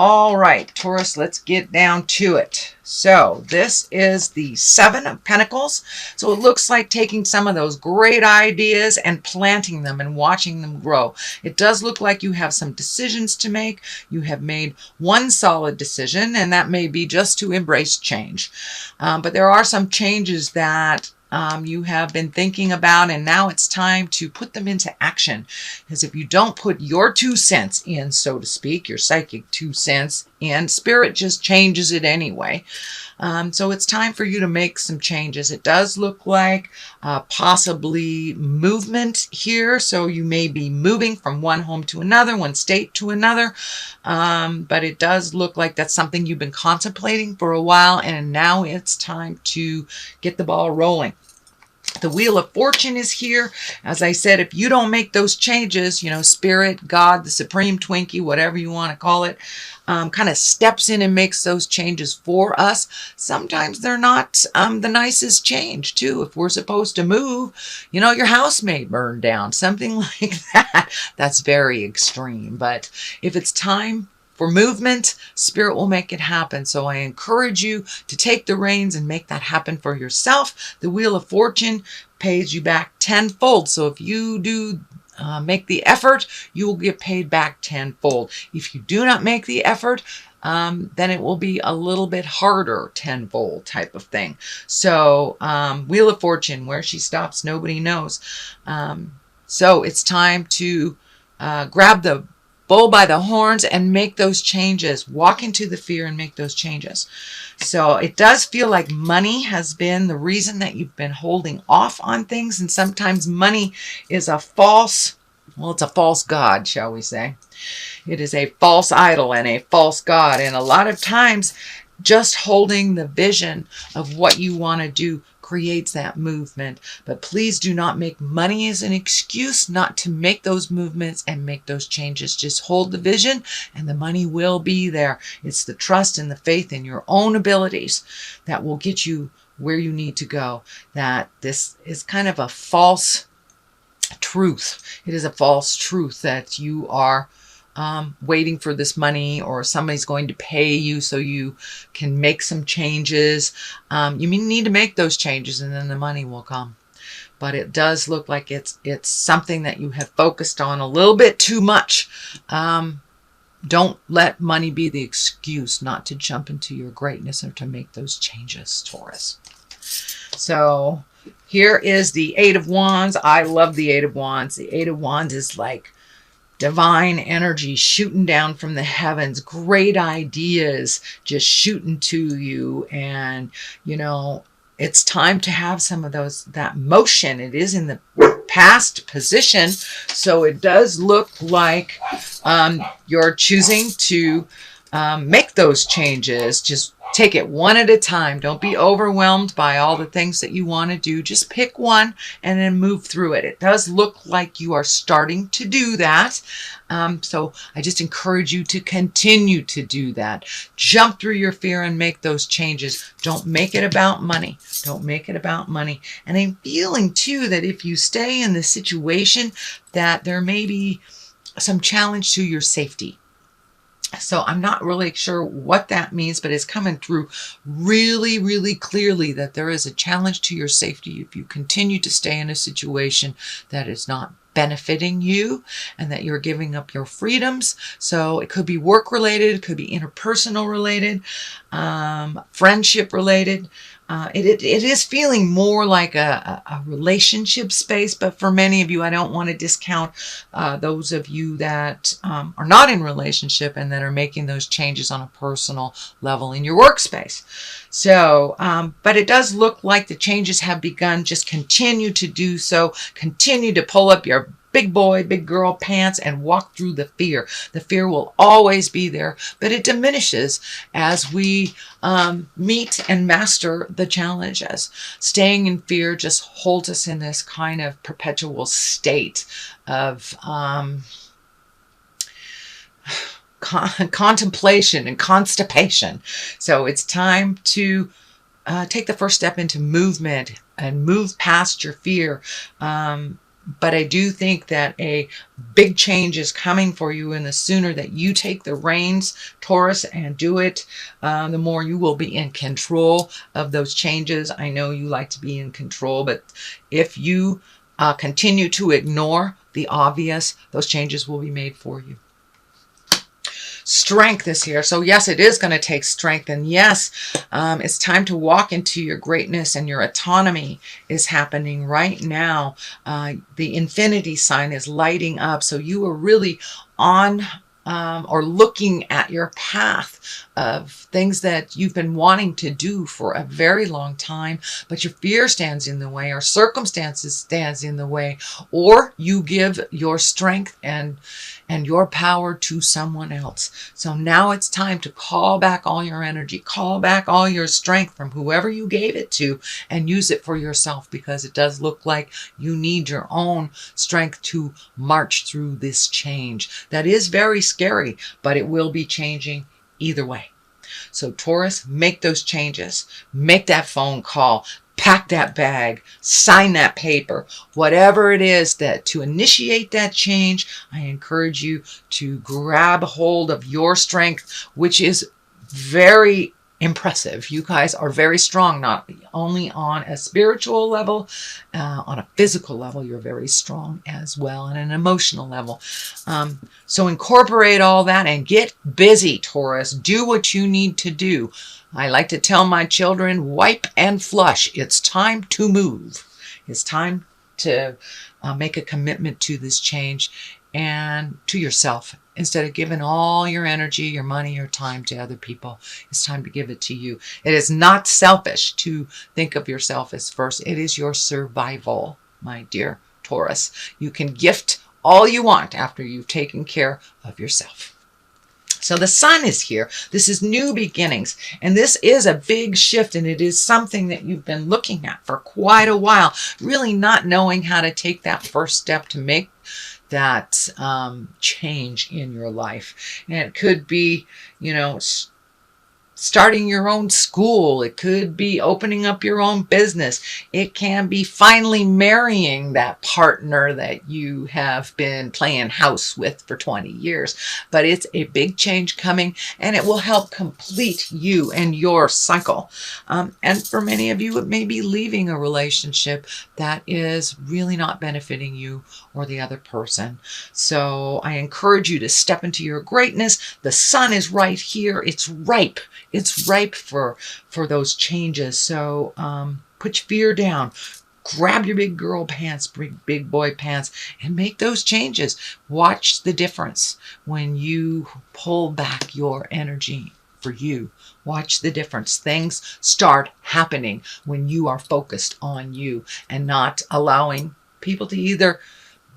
All right, Taurus, let's get down to it. So this is the Seven of Pentacles. So it looks like taking some of those great ideas and planting them and watching them grow. It does look like you have some decisions to make. You have made one solid decision, and that may be just to embrace change. But there are some changes that you have been thinking about, and now it's time to put them into action. Because if you don't put your 2 cents in, so to speak, your psychic 2 cents in, spirit just changes it anyway. So it's time for you to make some changes. It does look like possibly movement here. So you may be moving from one home to another, one state to another. But it does look like that's something you've been contemplating for a while, and now it's time to get the ball rolling. The Wheel of Fortune is here. As I said, if you don't make those changes, you know, Spirit, God, the Supreme Twinkie, whatever you want to call it, kind of steps in and makes those changes for us. Sometimes they're not the nicest change, too. If we're supposed to move, you know, your house may burn down, something like that. That's very extreme. But if it's time for movement, Spirit will make it happen. So I encourage you to take the reins and make that happen for yourself. The Wheel of Fortune pays you back tenfold. So if you do make the effort, you will get paid back tenfold. If you do not make the effort, then it will be a little bit harder, tenfold type of thing. So Wheel of Fortune, where she stops, nobody knows. So it's time to grab the bull by the horns and make those changes. Walk into the fear and make those changes. So it does feel like money has been the reason that you've been holding off on things. And sometimes money is a false, well, it's a false god, shall we say. It is a false idol and a false god. And a lot of times just holding the vision of what you want to do creates that movement. But please do not make money as an excuse not to make those movements and make those changes. Just hold the vision and the money will be there. It's the trust and the faith in your own abilities that will get you where you need to go. That this is kind of a false truth. It is a false truth that you are waiting for this money, or somebody's going to pay you so you can make some changes. You need to make those changes and then the money will come. But it does look like it's something that you have focused on a little bit too much. Don't let money be the excuse not to jump into your greatness or to make those changes, Taurus. So here is the Eight of Wands. I love the Eight of Wands. The Eight of Wands is like divine energy shooting down from the heavens, great ideas just shooting to you. And, you know, it's time to have some of that motion. It is in the past position. So it does look like you're choosing to make those changes. Just take it one at a time. Don't be overwhelmed by all the things that you want to do. Just pick one and then move through it. It does look like you are starting to do that. So I just encourage you to continue to do that. Jump through your fear and make those changes. Don't make it about money. Don't make it about money. And I'm feeling too that if you stay in the situation, that there may be some challenge to your safety. So I'm not really sure what that means, but it's coming through really, really clearly that there is a challenge to your safety if you continue to stay in a situation that is not benefiting you and that you're giving up your freedoms. So it could be work related, it could be interpersonal related, friendship related. It is feeling more like a relationship space, but for many of you, I don't want to discount those of you that are not in relationship and that are making those changes on a personal level in your workspace. So, but it does look like the changes have begun. Just continue to do so. Continue to pull up your big boy, big girl pants and walk through the fear. The fear will always be there, but it diminishes as we meet and master the challenges. Staying in fear just holds us in this kind of perpetual state of contemplation and constipation. So it's time to take the first step into movement and move past your fear. But I do think that a big change is coming for you, and the sooner that you take the reins, Taurus, and do it, the more you will be in control of those changes. I know you like to be in control, but if you continue to ignore the obvious, those changes will be made for you. Strength is here. So yes, it is going to take strength. And yes, it's time to walk into your greatness, and your autonomy is happening right now. The infinity sign is lighting up. So you are really on or looking at your path of things that you've been wanting to do for a very long time, but your fear stands in the way, or circumstances stands in the way, or you give your strength and your power to someone else. So now it's time to call back all your energy, call back all your strength from whoever you gave it to, and use it for yourself, because it does look like you need your own strength to march through this change. That is very scary, but it will be changing either way. So Taurus, make those changes, make that phone call, pack that bag, sign that paper, whatever it is that to initiate that change. I encourage you to grab hold of your strength, which is very impressive. You guys are very strong, not only on a spiritual level, on a physical level, you're very strong as well, and an emotional level. So incorporate all that and get busy, Taurus. Do what you need to do. I like to tell my children, wipe and flush. It's time to move. It's time to make a commitment to this change and to yourself. Instead of giving all your energy, your money, your time to other people, it's time to give it to you. It is not selfish to think of yourself as first. It is your survival, my dear Taurus. You can gift all you want after you've taken care of yourself. So the sun is here. This is new beginnings, and this is a big shift, and it is something that you've been looking at for quite a while, really not knowing how to take that first step to make that change in your life. And it could be, starting your own school. It could be opening up your own business. It can be finally marrying that partner that you have been playing house with for 20 years. But it's a big change coming, and it will help complete you and your cycle. And for many of you, it may be leaving a relationship that is really not benefiting you or the other person. So I encourage you to step into your greatness. The sun is right here. It's ripe. It's ripe for those changes. So put your fear down. Grab your big girl pants, big boy pants, and make those changes. Watch the difference when you pull back your energy for you. Watch the difference. Things start happening when you are focused on you and not allowing people to either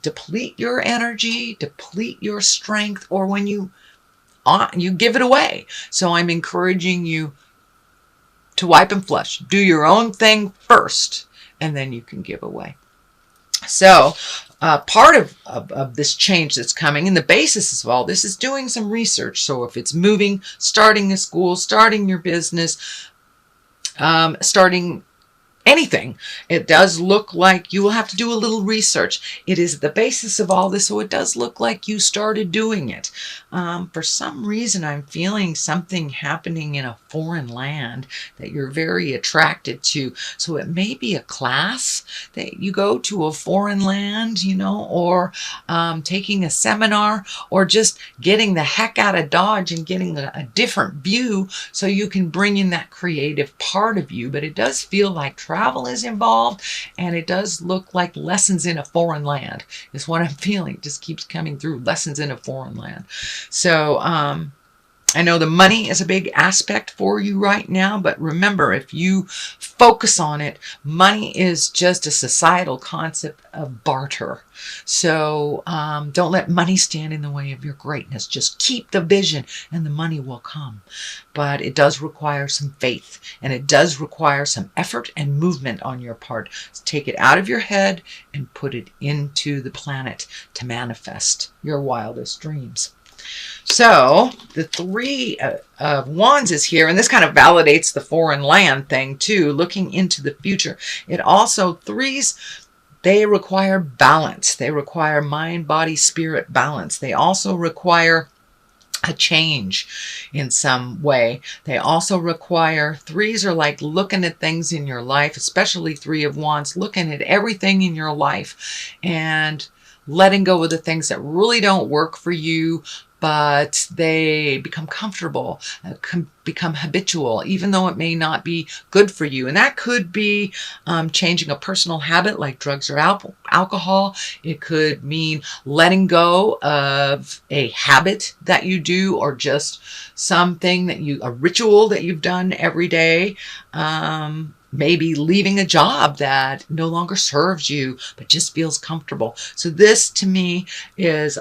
deplete your energy, deplete your strength, or when you give it away. So I'm encouraging you to wipe and flush. Do your own thing first, and then you can give away. So part of this change that's coming, and the basis of all this is doing some research. So if it's moving, starting a school, starting your business, starting anything, it does look like you will have to do a little research. It is the basis of all this, so it does look like you started doing it. For some reason, I'm feeling something happening in a foreign land that you're very attracted to. So it may be a class that you go to a foreign land, or taking a seminar, or just getting the heck out of Dodge and getting a different view so you can bring in that creative part of you. But it does feel like travel is involved, and it does look like lessons in a foreign land is what I'm feeling. It just keeps coming through, lessons in a foreign land. So I know the money is a big aspect for you right now, but remember, if you focus on it, money is just a societal concept of barter. So don't let money stand in the way of your greatness. Just keep the vision and the money will come. But it does require some faith, and it does require some effort and movement on your part. So take it out of your head and put it into the planet to manifest your wildest dreams. So the Three of Wands is here, and this kind of validates the foreign land thing too, looking into the future. It also, threes they require balance. They require mind, body, spirit balance. They also require a change in some way. They also require, threes are like looking at things in your life, especially Three of Wands, looking at everything in your life and letting go of the things that really don't work for you, but they become comfortable, become habitual, even though it may not be good for you. And that could be changing a personal habit like drugs or alcohol. It could mean letting go of a habit that you do, or just something that a ritual that you've done every day. Maybe leaving a job that no longer serves you, but just feels comfortable. So this to me is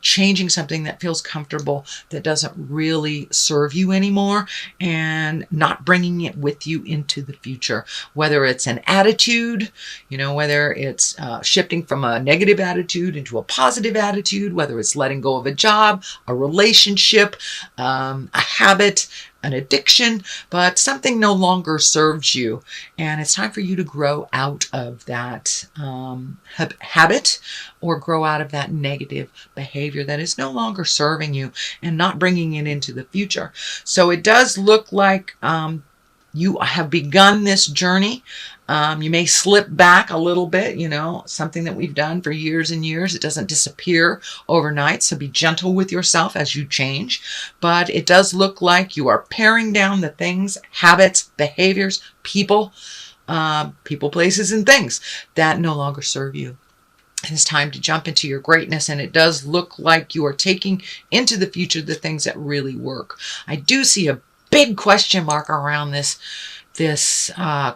changing something that feels comfortable, that doesn't really serve you anymore, and not bringing it with you into the future. Whether it's an attitude, whether it's shifting from a negative attitude into a positive attitude, whether it's letting go of a job, a relationship, a habit, an addiction, but something no longer serves you. And it's time for you to grow out of that habit, or grow out of that negative behavior that is no longer serving you and not bringing it into the future. So it does look like you have begun this journey. You may slip back a little bit, something that we've done for years and years. It doesn't disappear overnight, so be gentle with yourself as you change. But it does look like you are paring down the things, habits, behaviors, people, places, and things that no longer serve you. It's time to jump into your greatness, and it does look like you are taking into the future the things that really work. I do see a big question mark around this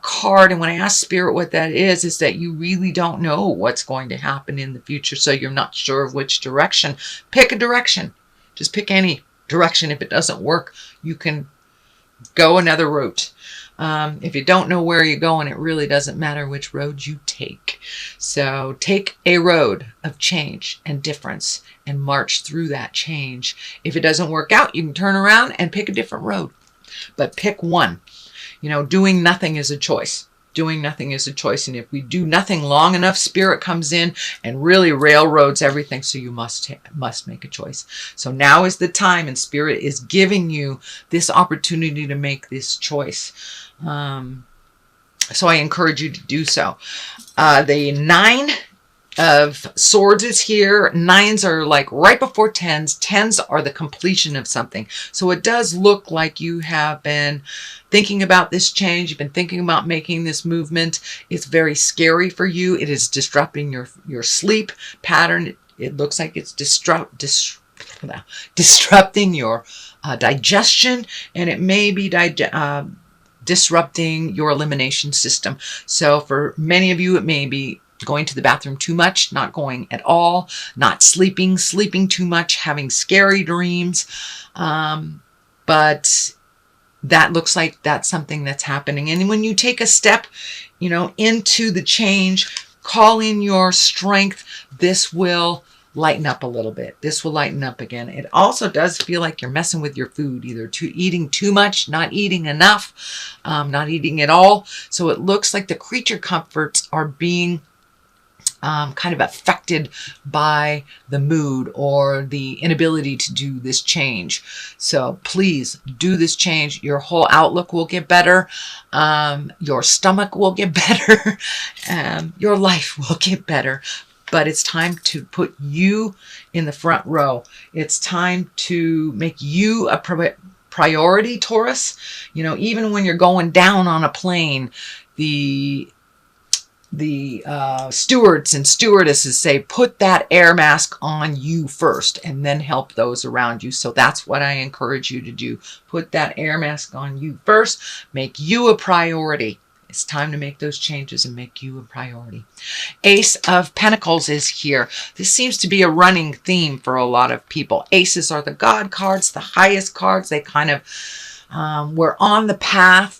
card, and when I ask Spirit what that is that you really don't know what's going to happen in the future, so you're not sure of which direction. Pick a direction. Just pick any direction. If it doesn't work, you can go another route. If you don't know where you're going, it really doesn't matter which road you take. So take a road of change and difference and march through that change. If it doesn't work out, you can turn around and pick a different road. But pick one. Doing nothing is a choice. Doing nothing is a choice. And if we do nothing long enough, Spirit comes in and really railroads everything. So you must make a choice. So now is the time, and Spirit is giving you this opportunity to make this choice. So I encourage you to do so. The 9 of Swords is here. 9s are like right before 10s. 10s are the completion of something. So it does look like you have been thinking about this change. You've been thinking about making this movement. It's very scary for you. It is disrupting your sleep pattern. It looks like it's disrupting your digestion, and it may be disrupting your elimination system. So for many of you, it may be going to the bathroom too much, not going at all, not sleeping too much, having scary dreams. But that looks like that's something that's happening. And when you take a step, into the change, call in your strength, this will lighten up a little bit. This will lighten up again. It also does feel like you're messing with your food, either eating too much, not eating enough, not eating at all. So it looks like the creature comforts are being kind of affected by the mood or the inability to do this change. So please do this change. Your whole outlook will get better. Your stomach will get better. Your life will get better. But it's time to put you in the front row. It's time to make you a priority, Taurus. Even when you're going down on a plane, the stewards and stewardesses say, put that air mask on you first and then help those around you. So that's what I encourage you to do. Put that air mask on you first. Make you a priority. It's time to make those changes and make you a priority. Ace of Pentacles is here. This seems to be a running theme for a lot of people. Aces are the God cards, the highest cards. They kind of, we're on the path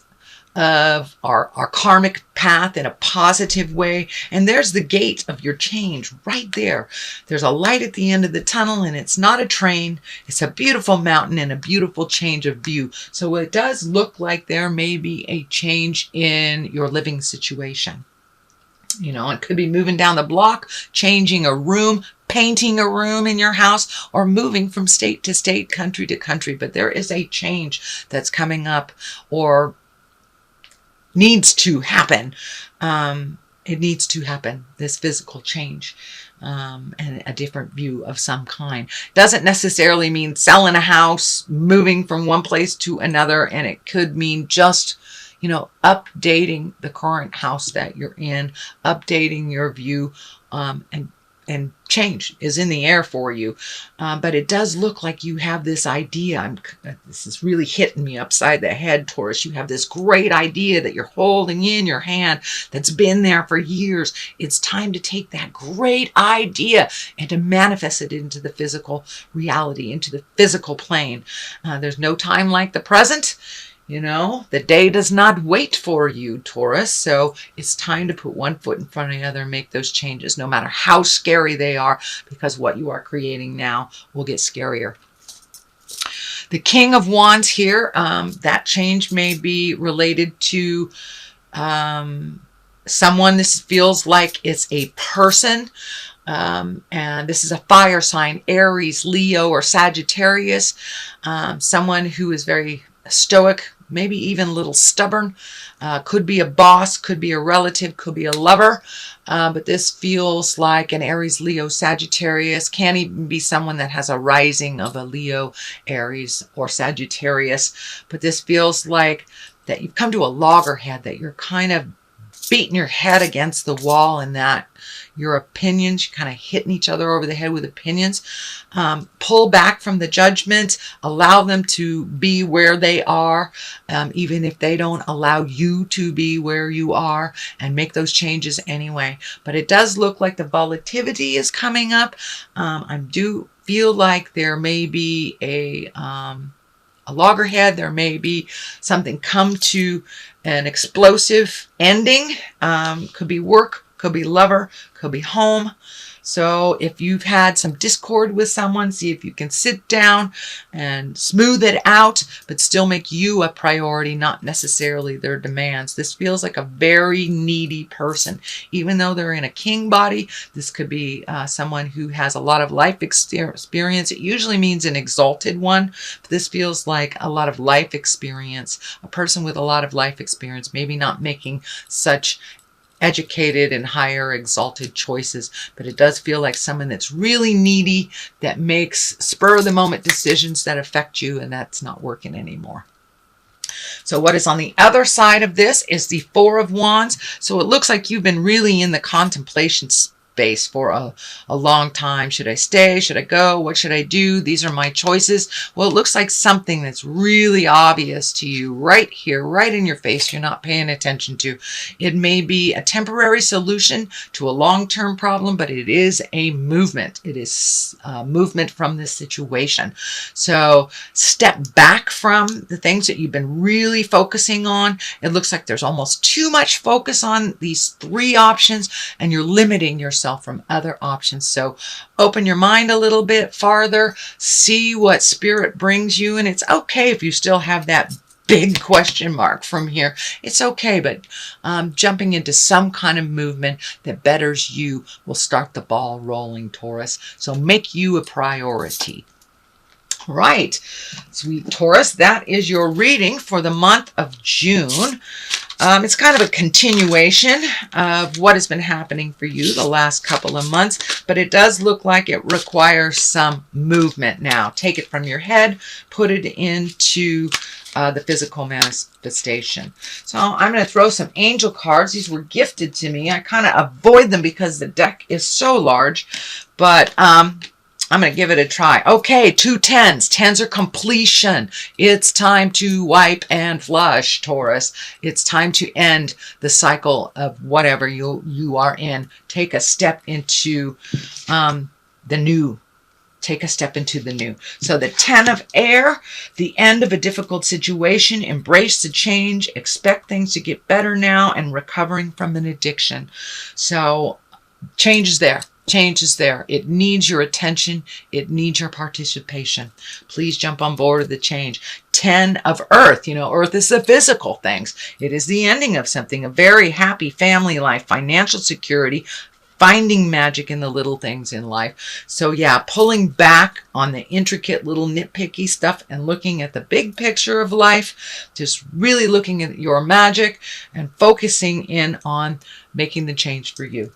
of our karmic path in a positive way. And there's the gate of your change right there. There's a light at the end of the tunnel, and it's not a train. It's a beautiful mountain and a beautiful change of view. So it does look like there may be a change in your living situation. You know, it could be moving down the block, changing a room, painting a room in your house, or moving from state to state, country to country. But there is a change that's coming up or needs to happen. It needs to happen, this physical change, and a different view of some kind. Doesn't necessarily mean selling a house, moving from one place to another, and it could mean just, you know, updating the current house that you're in, updating your view, and change is in the air for you. But it does look like you have this idea. This is really hitting me upside the head, Taurus. You have this great idea that you're holding in your hand that's been there for years. It's time to take that great idea and to manifest it into the physical reality, into the physical plane. There's no time like the present. You know, the day does not wait for you, Taurus. So it's time to put one foot in front of the other and make those changes, no matter how scary they are, because what you are creating now will get scarier. The King of Wands here, that change may be related to someone. This feels like it's a person. And this is a fire sign, Aries, Leo, or Sagittarius. Someone who is very stoic, maybe even a little stubborn. Could be a boss, could be a relative, could be a lover. But this feels like an Aries, Leo, Sagittarius. Can even be someone that has a rising of a Leo, Aries, or Sagittarius. But this feels like that you've come to a loggerhead, that you're kind of beating your head against the wall, and that your opinions, you're kind of hitting each other over the head with opinions. Pull back from the judgments, allow them to be where they are, even if they don't allow you to be where you are, and make those changes anyway. But it does look like the volatility is coming up. I do feel like there may be a loggerhead. There may be something come to an explosive ending. Could be work, could be lover, could be home. So if you've had some discord with someone, see if you can sit down and smooth it out, but still make you a priority, not necessarily their demands. This feels like a very needy person. Even though they're in a king body, this could be someone who has a lot of life experience. It usually means an exalted one, but this feels like a lot of life experience. A person with a lot of life experience, maybe not making such educated and higher exalted choices, but it does feel like someone that's really needy, that makes spur of the moment decisions that affect you, and that's not working anymore. So what is on the other side of this is the Four of Wands. So it looks like you've been really in the contemplation space for a long time. Should I stay? Should I go? What should I do? These are my choices. Well, it looks like something that's really obvious to you right here, right in your face, you're not paying attention to. It may be a temporary solution to a long-term problem, but it is a movement. It is movement from this situation. So step back from the things that you've been really focusing on. It looks like there's almost too much focus on these three options, and you're limiting yourself from other options. So open your mind a little bit farther, see what spirit brings you. And it's okay if you still have that big question mark from here. It's okay, but jumping into some kind of movement that betters you will start the ball rolling, Taurus. So make you a priority. Right, sweet Taurus, that is your reading for the month of June. It's kind of a continuation of what has been happening for you the last couple of months, but it does look like it requires some movement now. Take it from your head, put it into the physical manifestation. So I'm going to throw some angel cards. These were gifted to me. I kind of avoid them because the deck is so large, but I'm going to give it a try. Okay, 2 10s. 10s are completion. It's time to wipe and flush, Taurus. It's time to end the cycle of whatever you are in. Take a step into the new. Take a step into the new. So the 10 of air, the end of a difficult situation, embrace the change, expect things to get better now, and recovering from an addiction. So change is there. Change is there. It needs your attention. It needs your participation. Please jump on board with the change. 10 of Earth. You know, Earth is the physical things. It is the ending of something, a very happy family life, financial security, finding magic in the little things in life. So yeah, pulling back on the intricate little nitpicky stuff and looking at the big picture of life, just really looking at your magic and focusing in on making the change for you.